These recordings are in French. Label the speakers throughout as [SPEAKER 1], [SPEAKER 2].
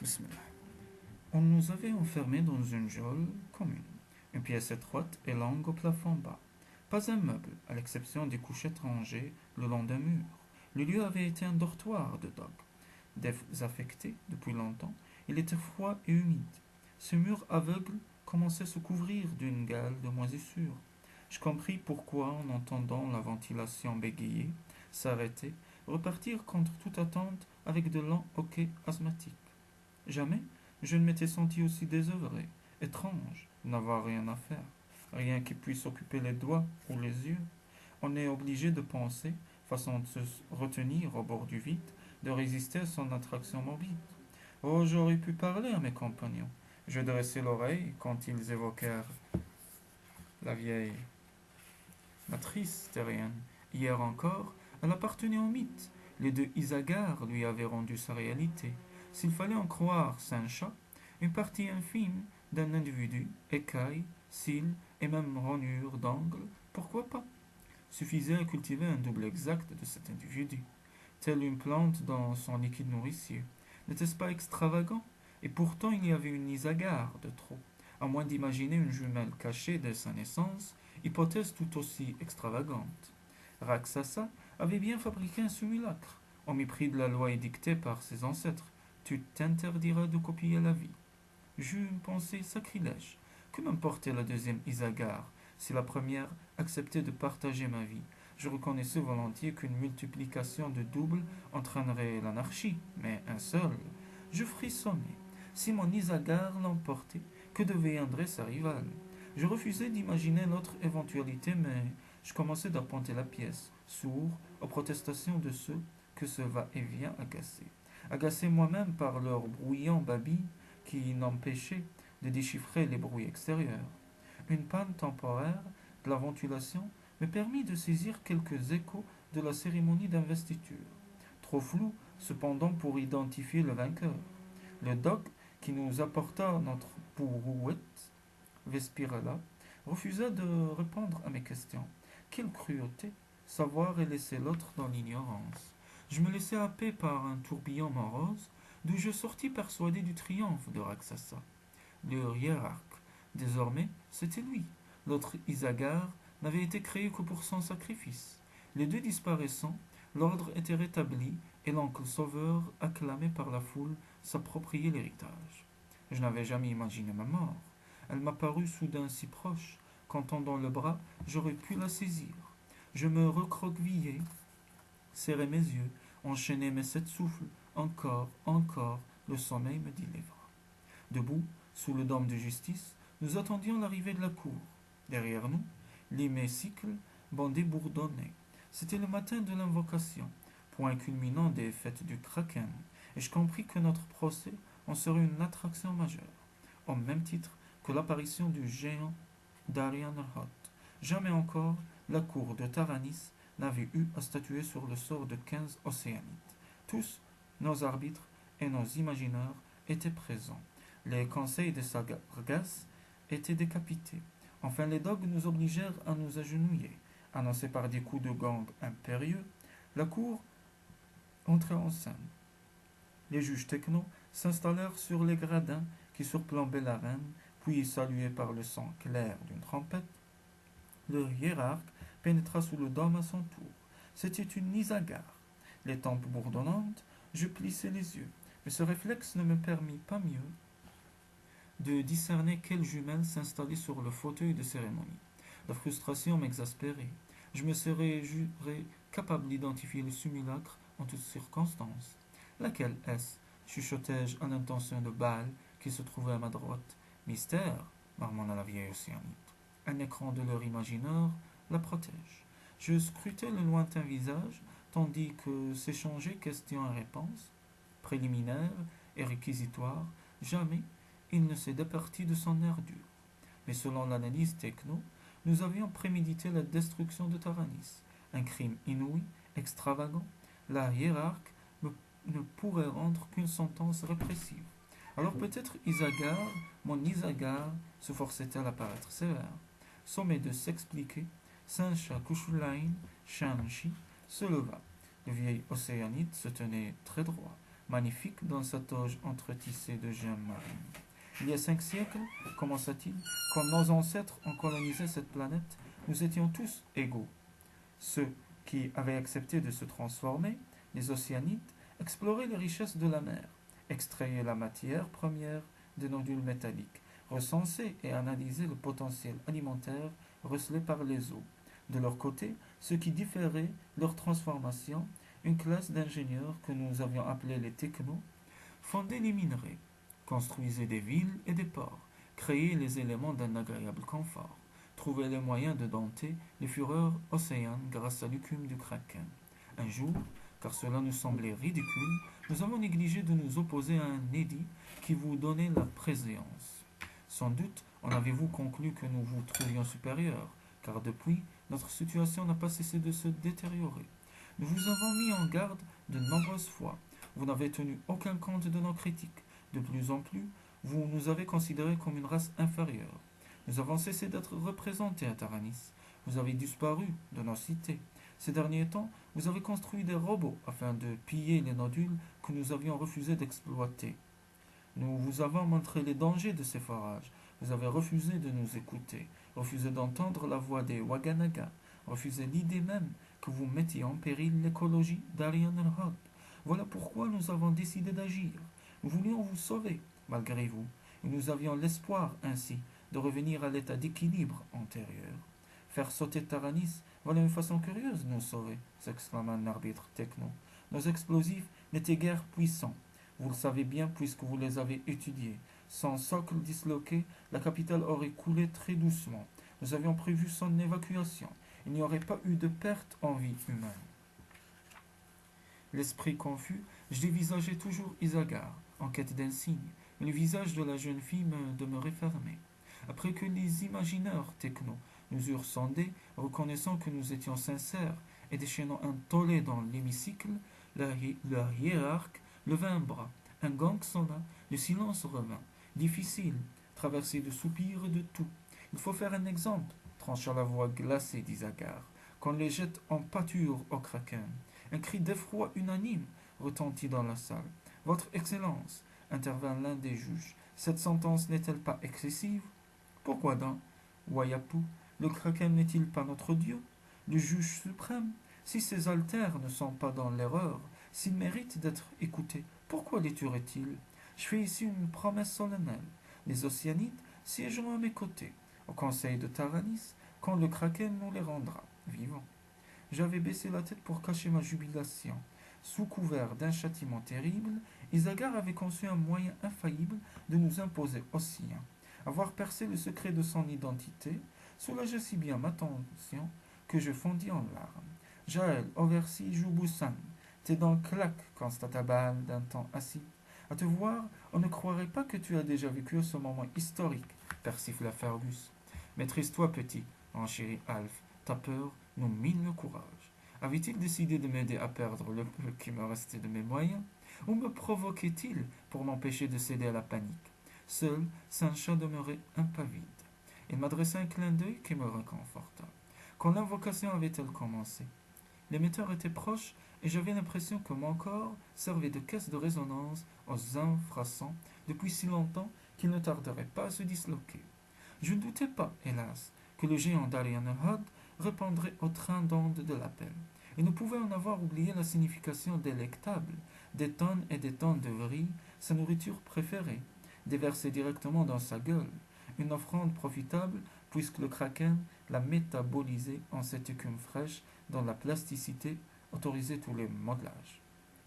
[SPEAKER 1] Bismillah. On nous avait enfermés dans une geôle commune, une pièce étroite et longue au plafond bas. Pas un meuble, à l'exception des couchettes rangées le long d'un mur. Le lieu avait été un dortoir de Dog. Désaffecté depuis longtemps, il était froid et humide. Ce mur aveugle commençait à se couvrir d'une gale de moisissure. Je compris pourquoi, en entendant la ventilation bégayer, s'arrêter, repartir contre toute attente avec de lents hoquets asthmatiques. Jamais je ne m'étais senti aussi désœuvré. Étrange de n'avoir rien à faire. Rien qui puisse occuper les doigts ou les yeux. On est obligé de penser, façon de se retenir au bord du vide, de résister à son attraction morbide. Oh, j'aurais pu parler à mes compagnons. Je dressai l'oreille quand ils évoquèrent la vieille matrice terrienne. Hier encore, elle appartenait au mythe. Les deux Isagar lui avaient rendu sa réalité. S'il fallait en croire Saint-Chat, une partie infime d'un individu, écailles, cils et même ranures d'angle, pourquoi pas? Suffisait à cultiver un double exact de cet individu, telle une plante dans son liquide nourricier. N'était-ce pas extravagant? Et pourtant il y avait une Isagar de trop, à moins d'imaginer une jumelle cachée dès sa naissance, hypothèse tout aussi extravagante. Raksasa avait bien fabriqué un simulacre, au mépris de la loi édictée par ses ancêtres. Tu t'interdiras de copier la vie. J'eus une pensée sacrilège. Que m'importait la deuxième Isagar, si la première acceptait de partager ma vie? Je reconnaissais volontiers qu'une multiplication de doubles entraînerait l'anarchie, mais un seul. Je frissonnais. Si mon Isagar l'emportait, que deviendrait sa rivale? Je refusais d'imaginer l'autre éventualité, mais je commençais d'appointer la pièce, sourd aux protestations de ceux que ce va-et-vient agaçait. Agacé moi-même par leur bruyant babil qui n'empêchait de déchiffrer les bruits extérieurs. Une panne temporaire de la ventilation me permit de saisir quelques échos de la cérémonie d'investiture, trop flou cependant pour identifier le vainqueur. Le doc qui nous apporta notre brouette Vespirella refusa de répondre à mes questions. Quelle cruauté! Savoir et laisser l'autre dans l'ignorance. Je me laissai happer par un tourbillon morose, d'où je sortis persuadé du triomphe de Raksasa. Le hiérarque, désormais, c'était lui. L'autre Isagar n'avait été créé que pour son sacrifice. Les deux disparaissant, l'ordre était rétabli et l'oncle sauveur, acclamé par la foule, s'appropriait l'héritage. Je n'avais jamais imaginé ma mort. Elle m'apparut soudain si proche qu'en tendant le bras, j'aurais pu la saisir. Je me recroquevillai, serrai mes yeux, enchaînai mes 7 souffles. Encore, encore, le sommeil me délivra. Debout, sous le dôme de justice, nous attendions l'arrivée de la cour. Derrière nous, l'hémicycle bandé bourdonnait. C'était le matin de l'invocation, point culminant des fêtes du Kraken, et je compris que notre procès en serait une attraction majeure, au même titre que l'apparition du géant d'Arianrhod. Jamais encore la cour de Taranis n'avait eu à statuer sur le sort de 15 océanites. Tous, nos arbitres et nos imagineurs, étaient présents. Les conseils de Sargasses étaient décapités. Enfin, les dogues nous obligèrent à nous agenouiller. Annoncés par des coups de gang impérieux, la cour entra en scène. Les juges techno s'installèrent sur les gradins qui surplombaient l'arène, puis, salués par le son clair d'une trompette, le hiérarque pénétra sous le dôme à son tour. C'était une Isagar. Les tempes bourdonnantes, je plissai les yeux, mais ce réflexe ne me permit pas mieux de discerner quelle jumelle s'installait sur le fauteuil de cérémonie. La frustration m'exaspérait. Je me serais juré capable d'identifier le simulacre en toutes circonstances. Laquelle est-ce? Chuchotai-je à l'intention de Baal qui se trouvait à ma droite. Mystère, marmonna la vieille océanite. Un écran de leur imaginaire la protège. Je scrutais le lointain visage, tandis que s'échangeaient questions et réponses, préliminaires et réquisitoires. Jamais il ne s'est départi de son air dur. Mais selon l'analyse techno, nous avions prémédité la destruction de Taranis. Un crime inouï, extravagant. La hiérarque ne pourrait rendre qu'une sentence répressive. Alors peut-être Isagar, mon Isagar, se forçait-elle à paraître sévère. Sommé de s'expliquer, Saint-Chat Kushulain Shanshi se leva. Le vieil océanite se tenait très droit, magnifique dans sa toge entretissée de gemmes marines. Il y a 5 siècles, commença-t-il, quand nos ancêtres ont colonisé cette planète, nous étions tous égaux. Ceux qui avaient accepté de se transformer, les océanides, exploraient les richesses de la mer, extrayaient la matière première des nodules métalliques, recensaient et analysaient le potentiel alimentaire recelé par les eaux. De leur côté, ceux qui différaient leur transformation, une classe d'ingénieurs que nous avions appelés les technos, fondaient les minerais, construisaient des villes et des ports, créaient les éléments d'un agréable confort, trouvaient les moyens de dompter les fureurs océanes grâce à l'écume du kraken. Un jour, car cela nous semblait ridicule, nous avons négligé de nous opposer à un édit qui vous donnait la préséance. Sans doute en avez-vous conclu que nous vous trouvions supérieurs, car depuis, notre situation n'a pas cessé de se détériorer. Nous vous avons mis en garde de nombreuses fois. Vous n'avez tenu aucun compte de nos critiques. De plus en plus, vous nous avez considérés comme une race inférieure. Nous avons cessé d'être représentés à Taranis. Vous avez disparu de nos cités. Ces derniers temps, vous avez construit des robots afin de piller les nodules que nous avions refusé d'exploiter. Nous vous avons montré les dangers de ces forages. Vous avez refusé de nous écouter, refusé d'entendre la voix des Waganaga, refusé l'idée même que vous mettiez en péril l'écologie d'Arianrhod. Voilà pourquoi nous avons décidé d'agir. Nous voulions vous sauver, malgré vous, et nous avions l'espoir, ainsi, de revenir à l'état d'équilibre antérieur. Faire sauter Taranis, voilà une façon curieuse de nous sauver, s'exclama un arbitre techno. Nos explosifs n'étaient guère puissants. Vous le savez bien puisque vous les avez étudiés. Sans socle disloqué, la capitale aurait coulé très doucement. Nous avions prévu son évacuation. Il n'y aurait pas eu de perte en vie humaine. L'esprit confus, je dévisageais toujours Isagar, en quête d'un signe, mais le visage de la jeune fille me demeurait fermé. Après que les imagineurs techno nous eurent sondés, reconnaissant que nous étions sincères et déchaînant un tollé dans l'hémicycle, leur hiérarque leva un bras. Un gang sonna, le silence revint. Difficile, traversé de soupirs et de tout. Il faut faire un exemple, trancha la voix glacée d'Isagar, qu'on les jette en pâture au kraken. Un cri d'effroi unanime retentit dans la salle. Votre Excellence, intervint l'un des juges, cette sentence n'est-elle pas excessive? Pourquoi donc, Wayapu, le kraken n'est-il pas notre Dieu, le juge suprême? Si ces altères ne sont pas dans l'erreur, s'ils méritent d'être écoutés, pourquoi les tuerait-il? Je fais ici une promesse solennelle. Les Océanites siégeront à mes côtés, au conseil de Taranis, quand le kraken nous les rendra vivants. J'avais baissé la tête pour cacher ma jubilation. Sous couvert d'un châtiment terrible, Isagar avait conçu un moyen infaillible de nous imposer Ossien. Avoir percé le secret de son identité soulageait si bien ma tension que je fondis en larmes. Jaël, Oversi, Jouboussan, tes dents claquent, constata Baal d'un ton assis. À te voir, on ne croirait pas que tu as déjà vécu ce moment historique, persifla Fergus. Maîtrise-toi, petit, enchérit Alf. Ta peur nous mine le courage. Avait-il décidé de m'aider à perdre le peu qui me restait de mes moyens, ou me provoquait-il pour m'empêcher de céder à la panique? Seul, Sancha demeurait impavide. Il m'adressa un clin d'œil qui me réconforta. Quand l'invocation avait-elle commencé? L'émetteur était proche et j'avais l'impression que mon corps servait de caisse de résonance aux infrasons depuis si longtemps qu'il ne tarderait pas à se disloquer. Je ne doutais pas, hélas, que le géant d'Arianrhod répondrait au train d'ondes de l'appel. Il ne pouvait en avoir oublié la signification délectable, des tonnes et des tonnes de vrille, sa nourriture préférée, déversée directement dans sa gueule, une offrande profitable puisque le kraken l'a métabolisée en cette écume fraîche dont la plasticité autorisait tous les modelages.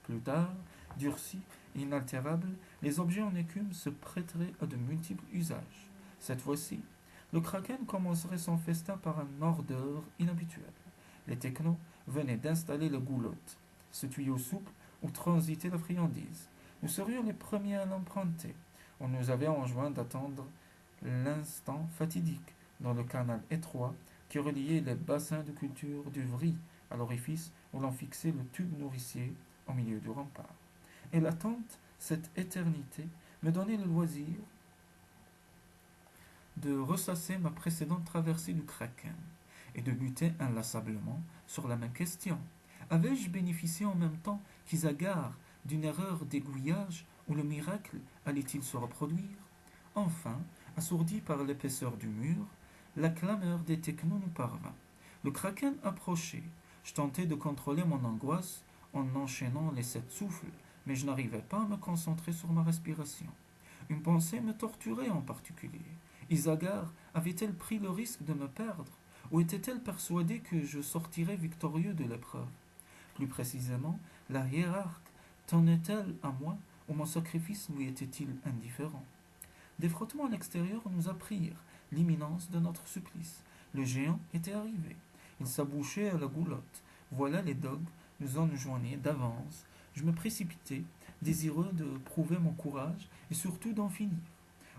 [SPEAKER 1] Plus tard, durcis et inaltérables, les objets en écume se prêteraient à de multiples usages. Cette fois-ci, le kraken commencerait son festin par un ordre inhabituel. Les technos venaient d'installer le goulotte, ce tuyau souple où transitait la friandise. Nous serions les premiers à l'emprunter. On nous avait enjoint d'attendre l'instant fatidique dans le canal étroit qui reliait les bassins de culture du Vry à l'orifice où l'on fixait le tube nourricier au milieu du rempart. Et l'attente, cette éternité, me donnait le loisir de ressasser ma précédente traversée du kraken et de buter inlassablement sur la même question. Avais-je bénéficié en même temps qu'Isagar d'une erreur d'aiguillage ou le miracle allait-il se reproduire? Enfin, assourdi par l'épaisseur du mur, la clameur des technos nous parvint. Le kraken approchait. Je tentais de contrôler mon angoisse en enchaînant les 7 souffles, mais je n'arrivais pas à me concentrer sur ma respiration. Une pensée me torturait en particulier. Isagar avait-elle pris le risque de me perdre, ou était-elle persuadée que je sortirais victorieux de l'épreuve? Plus précisément, la hiérarque tenait-elle à moi, ou mon sacrifice lui était-il indifférent? Des frottements à l'extérieur nous apprirent l'imminence de notre supplice. Le géant était arrivé. Il s'abouchait à la goulotte. Voilà les dogues nous enjoignaient d'avance. Je me précipitai, désireux de prouver mon courage et surtout d'en finir.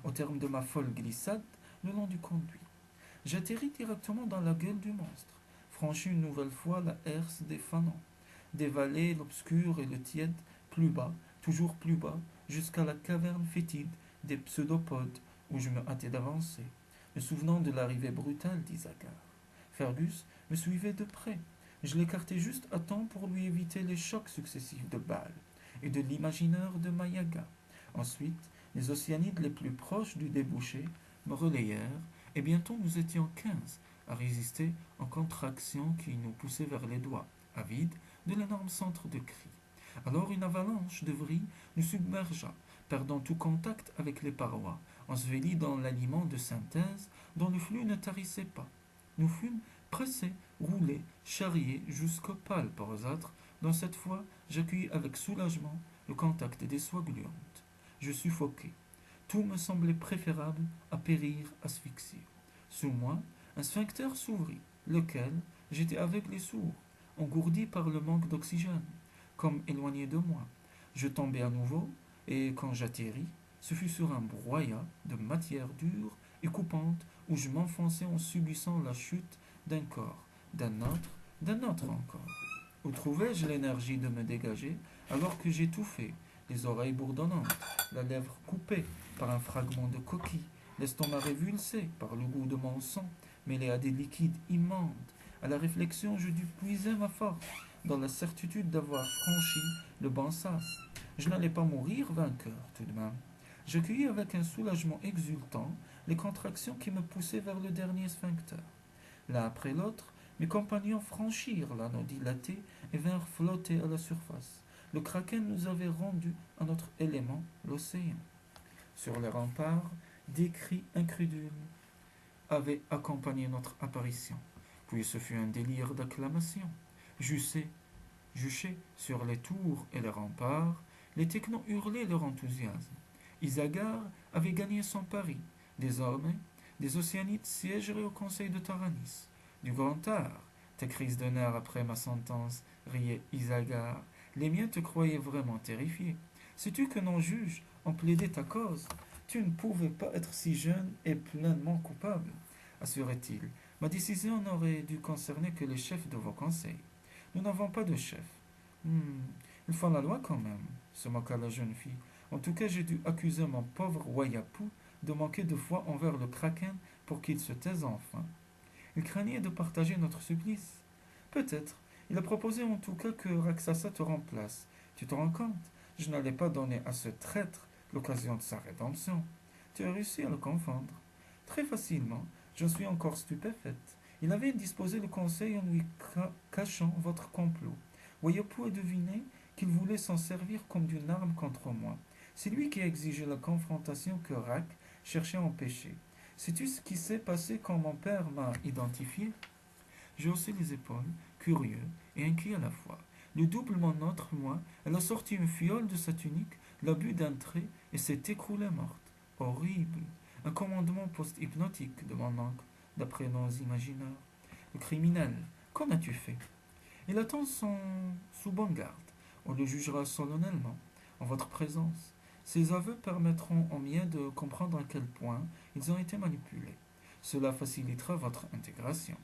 [SPEAKER 1] Au terme de ma folle glissade, le long du conduit, j'atterris directement dans la gueule du monstre, franchis une nouvelle fois la herse des fanons, dévalai l'obscur et le tiède, plus bas, toujours plus bas, jusqu'à la caverne fétide des pseudopodes où je me hâtais d'avancer, me souvenant de l'arrivée brutale d'Isaacar. Fergus me suivait de près. Je l'écartai juste à temps pour lui éviter les chocs successifs de Baal et de l'imaginaire de Mayaga. Ensuite, les Oceanides les plus proches du débouché me relayèrent, et bientôt nous étions 15 à résister aux contractions qui nous poussaient vers les doigts, avides de l'énorme centre de cris. Alors une avalanche de vrilles nous submergea, perdant tout contact avec les parois, ensevelis dans l'aliment de synthèse dont le flux ne tarissait pas. Nous fûmes pressés, roulés, charriés jusqu'au palpe rosâtre, dont cette fois j'accueillis avec soulagement le contact des soies gluantes. Je suffoquais. Tout me semblait préférable à périr asphyxié. Sous moi, un sphincter s'ouvrit, lequel j'étais aveugle et sourd, engourdi par le manque d'oxygène, comme éloigné de moi. Je tombai à nouveau, et quand j'atterris, ce fut sur un broyat de matière dure et coupante où je m'enfonçai en subissant la chute d'un corps, d'un autre encore. Où trouvai-je l'énergie de me dégager alors que j'étouffais, les oreilles bourdonnantes, la lèvre coupée par un fragment de coquille, l'estomac révulsé par le goût de mon sang, mêlé à des liquides immondes? À la réflexion, je dus puiser ma force dans la certitude d'avoir franchi le bon sas. Je n'allais pas mourir vainqueur tout de même. J'accueillis avec un soulagement exultant les contractions qui me poussaient vers le dernier sphincter. L'un après l'autre, mes compagnons franchirent l'anneau dilaté et vinrent flotter à la surface. Le kraken nous avait rendu à notre élément, l'océan. Sur les remparts, des cris incrédules avaient accompagné notre apparition. Puis ce fut un délire d'acclamation. Juchés sur les tours et les remparts, les technos hurlaient leur enthousiasme. Isagar avait gagné son pari. Désormais, des Océanites siégeraient au conseil de Taranis. Du grand art, tes crises de nerfs après ma sentence, riait Isagar. Les miens te croyaient vraiment terrifié. Sais-tu que nos juges ont plaidé ta cause? Tu ne pouvais pas être si jeune et pleinement coupable, assurait-il. Ma décision n'aurait dû concerner que les chefs de vos conseils. Nous n'avons pas de chef. Il faut la loi quand même, se moqua la jeune fille. En tout cas, j'ai dû accuser mon pauvre Wayapou de manquer de foi envers le kraken pour qu'il se taise enfin. Il craignait de partager notre supplice. Peut-être. Il a proposé en tout cas que Raksasa te remplace. Tu te rends compte? Je n'allais pas donner à ce traître l'occasion de sa rédemption. Tu as réussi à le confondre. Très facilement. Je suis encore stupéfaite. Il avait disposé le conseil en lui cachant votre complot. Wayapou a deviné qu'il voulait s'en servir comme d'une arme contre moi. C'est lui qui a exigé la confrontation que Rak cherchait à empêcher. Sais-tu ce qui s'est passé quand mon père m'a identifié? J'ai haussé les épaules, curieux et inquiet à la fois. Le double mon autre moi, elle a sorti une fiole de sa tunique, l'a bu d'un trait et s'est écroulée morte. Horrible. Un commandement post-hypnotique de mon oncle, d'après nos imaginaires. Le criminel, qu'en as-tu fait? Il attend sous bonne garde. On le jugera solennellement, en votre présence. Ces aveux permettront aux miens de comprendre à quel point ils ont été manipulés. Cela facilitera votre intégration.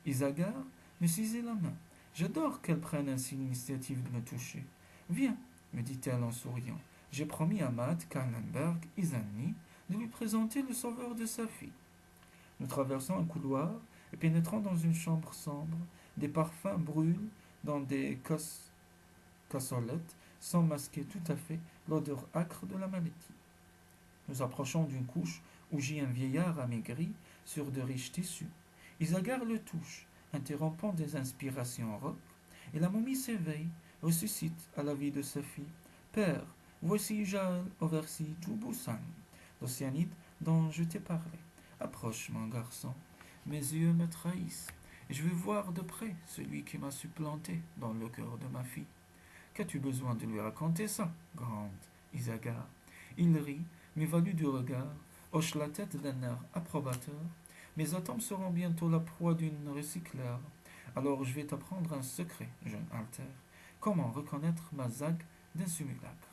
[SPEAKER 1] Isagar me saisit la main. J'adore qu'elle prenne ainsi l'initiative de me toucher. Viens, me dit-elle en souriant. J'ai promis à Matt Kallenberg Izani de lui présenter le sauveur de sa fille. Nous traversons un couloir et pénétrons dans une chambre sombre. Des parfums brûlent dans des cassolettes sans masquer tout à fait l'odeur âcre de la maladie. Nous approchons d'une couche où gît un vieillard amaigri sur de riches tissus. Isagar le touche, interrompant des inspirations rauques, et la momie s'éveille, ressuscite à la vie de sa fille. Père, voici Jaël Oversi Jubusan, l'océanide dont je t'ai parlé. Approche, mon garçon. Mes yeux me trahissent, et je veux voir de près celui qui m'a supplanté dans le cœur de ma fille. Qu'as-tu besoin de lui raconter ça, grande Isagar? Il rit, m'évalue du regard, hoche la tête d'un air approbateur. Mes atomes seront bientôt la proie d'une recycleur. Alors je vais t'apprendre un secret, jeune Alter. Comment reconnaître ma zague d'un simulacre?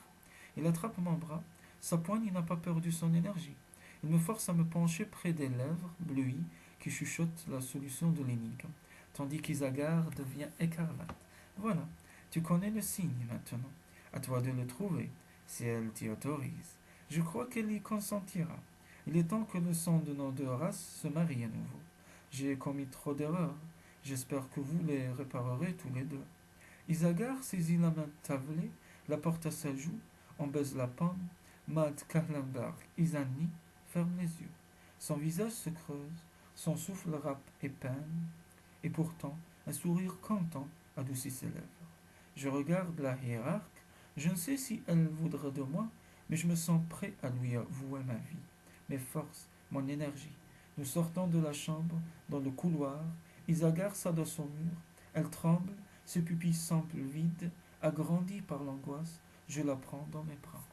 [SPEAKER 1] Il attrape mon bras, sa poigne n'a pas perdu son énergie. Il me force à me pencher près des lèvres bleuies qui chuchotent la solution de l'énigme, tandis qu'Isagar devient écarlate. Voilà, tu connais le signe maintenant. À toi de le trouver, si elle t'y autorise. Je crois qu'elle y consentira. Il est temps que le sang de nos deux races se marie à nouveau. J'ai commis trop d'erreurs. J'espère que vous les réparerez tous les deux. Isagar saisit la main tavelée, la porte à sa joue, en baise la paume. Mad Kahlambar Izani ferme les yeux. Son visage se creuse, son souffle râpe et peine, et pourtant un sourire content adoucit ses lèvres. Je regarde la hiérarque, je ne sais si elle voudra de moi, mais je me sens prêt à lui avouer ma vie, mes forces, mon énergie. Nous sortons de la chambre, dans le couloir, Isagar s'adosse au mur, elle tremble, ses pupilles semblent vides, agrandie par l'angoisse, je la prends dans mes bras.